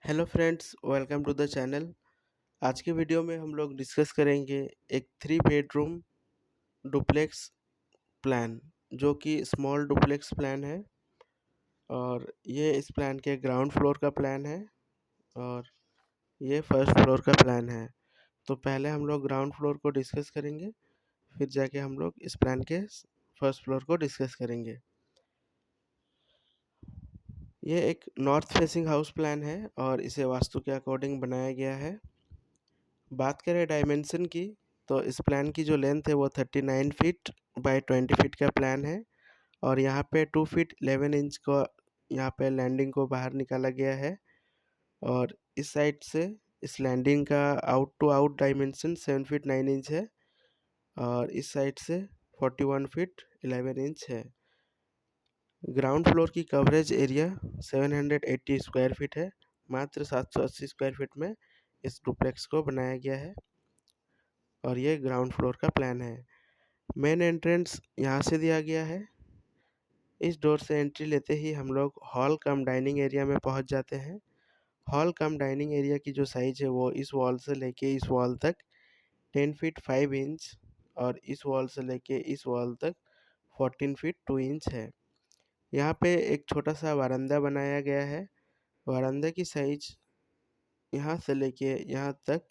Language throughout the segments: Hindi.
Hello friends, welcome to the channel. आज के वीडियो में हम लोग डिस्कस करेंगे एक 3 बेडरूम डुप्लेक्स प्लान, जो कि स्मॉल डुप्लेक्स प्लान है। और ये इस प्लान के ग्राउंड फ्लोर का प्लान है और ये फर्स्ट फ्लोर का प्लान है। तो पहले हम लोग ग्राउंड फ्लोर को डिस्कस करेंगे, फिर जाके हम लोग इस प्लान के फर्स्ट फ्लोर को डिस्कस करेंगे। ये एक नॉर्थ फेसिंग हाउस प्लान है और इसे वास्तु के अकॉर्डिंग बनाया गया है। बात करें डायमेंशन की, तो इस प्लान की जो लेंथ है वो 39 फीट बाय 20 फीट का प्लान है। और यहाँ पे 2 फीट 11 इंच को यहाँ पे लैंडिंग को बाहर निकाला गया है। और इस साइड से इस लैंडिंग का out to out dimension 7 feet 9 inch है और इस साइड से 41 फीट 11 इंच है। ग्राउंड फ्लोर की कवरेज एरिया 780 स्क्वायर फीट है। मात्र 780 स्क्वायर फीट में इस डुप्लेक्स को बनाया गया है और ये ग्राउंड फ्लोर का प्लान है। मेन एंट्रेंस यहाँ से दिया गया है। इस डोर से एंट्री लेते ही हम लोग हॉल कम डाइनिंग एरिया में पहुँच जाते हैं। हॉल कम डाइनिंग एरिया की जो साइज है वो इस वॉल से लेके इस वॉल तक 10 फीट 5 इंच और इस वॉल से लेके इस वॉल तक 14 फीट 2 इंच है। यहाँ पे एक छोटा सा वरांदा बनाया गया है। वरांदे की साइज यहाँ से लेके यहाँ तक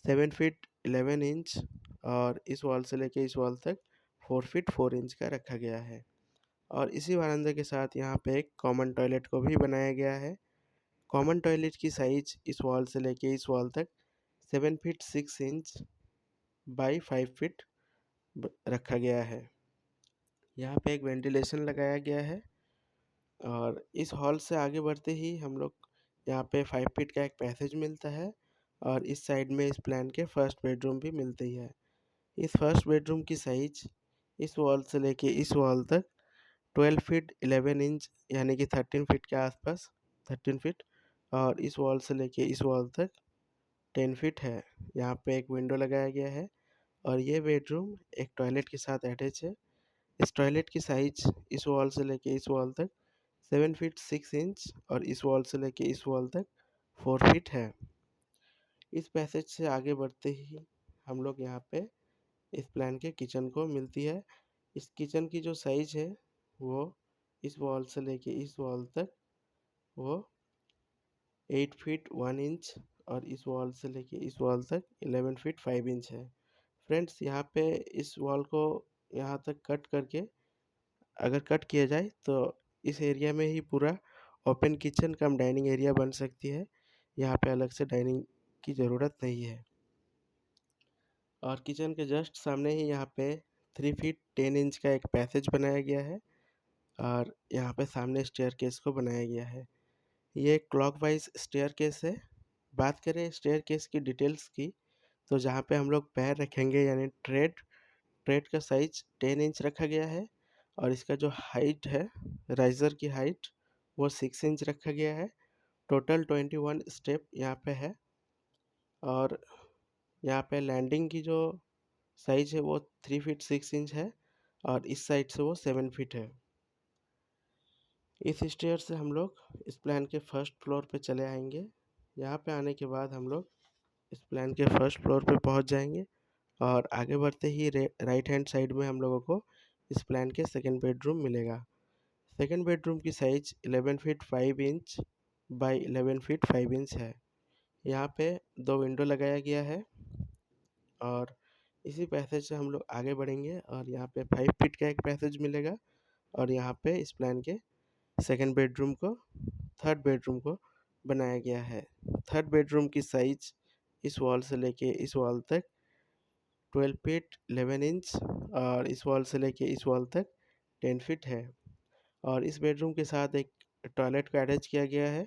7 फीट 11 इंच और इस वॉल से लेके इस वॉल तक 4 फीट 4 इंच का रखा गया है। और इसी वरांदे के साथ यहाँ पे एक कॉमन टॉयलेट को भी बनाया गया है। कॉमन टॉयलेट की साइज इस वॉल से लेके इस वॉल तक 7 फीट 6 इंच बाई 5 फीट रखा गया है। यहाँ पे एक वेंटिलेशन लगाया गया है। और इस हॉल से आगे बढ़ते ही हम लोग यहाँ पे 5 फीट का एक पैसेज मिलता है और इस साइड में इस प्लान के फर्स्ट बेडरूम भी मिलती है। इस फर्स्ट बेडरूम की साइज इस वॉल से लेके इस वॉल तक 12 फीट 11 इंच यानी कि 13 फीट के आसपास 13 फीट और इस वॉल से लेके इस वॉल तक 10 फीट है। यहाँ पे एक विंडो लगाया गया है और ये बेडरूम एक टॉयलेट के साथ अटैच है। इस टॉयलेट की साइज इस वॉल से लेके इस वॉल तक 7 फीट 6 इंच और इस वॉल से लेके इस वॉल तक 4 फीट है। इस पैसेज से आगे बढ़ते ही हम लोग यहाँ पे इस प्लान के किचन को मिलती है। इस किचन की जो साइज है वो इस वॉल से लेके इस वॉल तक वो 8 फीट 1 इंच और इस वॉल से लेके इस वॉल तक 11 फीट 5 इंच है। फ्रेंड्स, यहाँ पे इस वॉल को यहाँ तक कट करके अगर कट किया जाए तो इस एरिया में ही पूरा ओपन किचन कम डाइनिंग एरिया बन सकती है। यहाँ पे अलग से डाइनिंग की ज़रूरत नहीं है। और किचन के जस्ट सामने ही यहाँ पे 3 फीट 10 इंच का एक पैसेज बनाया गया है और यहाँ पे सामने स्टेयरकेस को बनाया गया है। ये क्लॉकवाइज स्टेयरकेस है। बात करें स्टेयरकेस की डिटेल्स की, तो जहाँ पे हम लोग पैर रखेंगे यानी ट्रेड ट्रेड का साइज 10 इंच रखा गया है और इसका जो हाइट है, राइज़र की हाइट, वो 6 इंच रखा गया है। टोटल 21 स्टेप यहाँ पे है। और यहाँ पे लैंडिंग की जो साइज है वो 3 फीट 6 इंच है और इस साइड से वो 7 फीट है। इस स्टेयर से हम लोग इस प्लान के फर्स्ट फ्लोर पे चले आएंगे। यहाँ पे आने के बाद हम लोग इस प्लान के फर्स्ट फ्लोर पे पहुँच जाएंगे और आगे बढ़ते ही राइट हैंड साइड में हम लोगों को इस प्लान के सेकंड बेडरूम मिलेगा। सेकंड बेडरूम की size 11 feet 5 inch by 11 feet 5 inch है। यहाँ पे 2 विंडो लगाया गया है और इसी पैसेज से हम लोग आगे बढ़ेंगे और यहाँ पे 5 फीट का एक पैसेज मिलेगा और यहाँ पे इस प्लान के सेकंड बेडरूम को थर्ड बेडरूम को बनाया गया है। थर्ड बेडरूम की साइज इस वॉल से लेके इस वॉल तक 12 फीट 11 इंच और इस वॉल से लेके इस वॉल तक 10 फीट है। और इस बेडरूम के साथ एक टॉयलेट को अटैच किया गया है।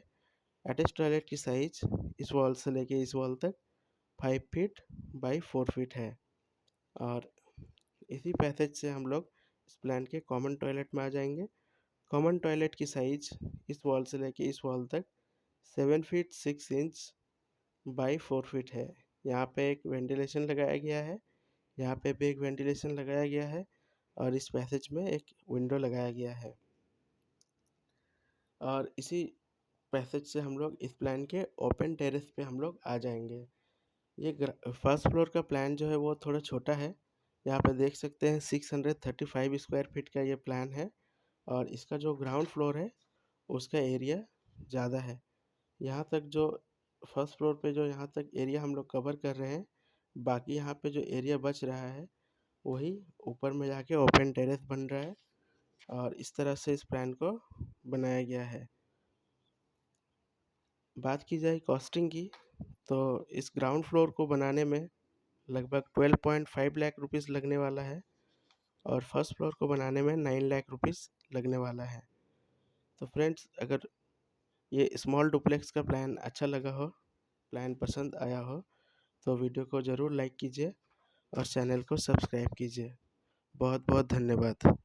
अटैच टॉयलेट की साइज इस वॉल से लेके इस वॉल तक 5 फीट बाई 4 फीट है। और इसी पैसेज से हम लोग इस प्लान के कॉमन टॉयलेट में आ जाएंगे। कॉमन टॉयलेट की साइज इस वॉल से लेके इस वॉल तक 7 फीट 6 इंच बाई 4 फीट है। यहाँ पे एक वेंटिलेशन लगाया गया है। यहाँ पे भी एक वेंटिलेशन लगाया गया है और इस पैसेज में एक विंडो लगाया गया है। और इसी पैसेज से हम लोग इस प्लान के ओपन टेरेस पे हम लोग आ जाएंगे। ये फर्स्ट फ्लोर का प्लान जो है वो थोड़ा छोटा है। यहाँ पे देख सकते हैं 635 स्क्वायर फीट का ये प्लान है और इसका जो ग्राउंड फ्लोर है उसका एरिया ज़्यादा है। यहाँ तक जो फर्स्ट फ्लोर पे जो यहाँ तक एरिया हम लोग कवर कर रहे हैं, बाकी यहाँ पे जो एरिया बच रहा है वही ऊपर में जाके ओपन टेरेस बन रहा है और इस तरह से इस प्लान को बनाया गया है। बात की जाए कॉस्टिंग की, तो इस ग्राउंड फ्लोर को बनाने में लगभग 12.5 लाख रुपीस लगने वाला है और फर्स्ट फ्लोर को बनाने में 9 लाख रुपीस लगने वाला है। तो फ्रेंड्स, अगर ये स्मॉल डुप्लेक्स का प्लान अच्छा लगा हो, प्लान पसंद आया हो, तो वीडियो को ज़रूर लाइक कीजिए और चैनल को सब्सक्राइब कीजिए। बहुत बहुत धन्यवाद।